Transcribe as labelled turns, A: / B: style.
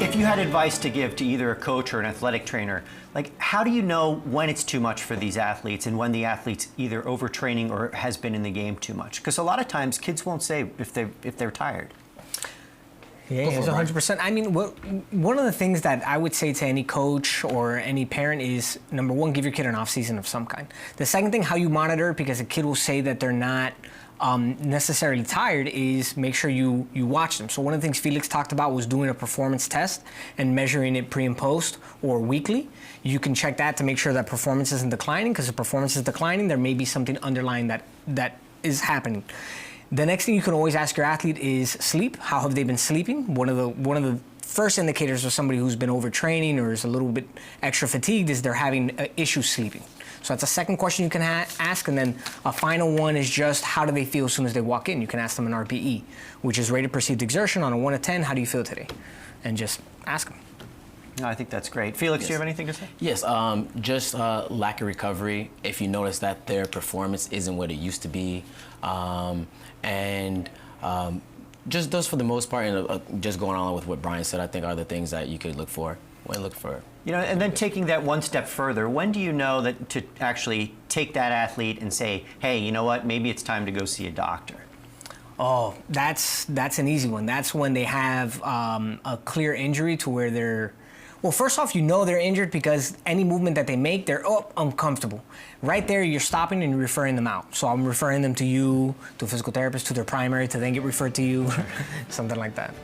A: If you had advice to give to either a coach or an athletic trainer, like how do you know when it's too much for these athletes and when the athlete's either overtraining or has been in the game too much? Because a lot of times kids won't say if they're tired.
B: Yeah, it's 100%. I mean, one of the things that I would say to any coach or any parent is, number one, give your kid an off season of some kind. The second thing, how you monitor, because a kid will say that they're not necessarily tired, is make sure you watch them. So one of the things Felix talked about was doing a performance test and measuring it pre and post or weekly. You can check that to make sure that performance isn't declining, because if performance is declining, there may be something underlying that is happening. The next thing you can always ask your athlete is sleep. How have they been sleeping? One of the first indicators of somebody who's been overtraining or is a little bit extra fatigued is they're having issues sleeping. So that's a second question you can ask. And then a final one is just how do they feel as soon as they walk in? You can ask them an RPE, which is rated perceived exertion on a 1 to 10. How do you feel today? And just ask them.
A: No, I think that's great. Felix,
C: Yes.
A: do you have anything to say?
C: Yes, just lack of recovery. If you notice that their performance isn't what it used to be, just those for the most part, and just going on with what Brian said, I think are the things that you could look for when look for.
A: You know, and then taking that one step further, when do you know that to actually take that athlete and say, hey, you know what, maybe it's time to go see a doctor?
B: Oh, that's an easy one. That's when they have a clear injury to where they're, well, first off, you know they're injured because any movement that they make, they're uncomfortable. Right there, you're stopping and you're referring them out. So I'm referring them to you, to a physical therapist, to their primary, to then get referred to you, something like that.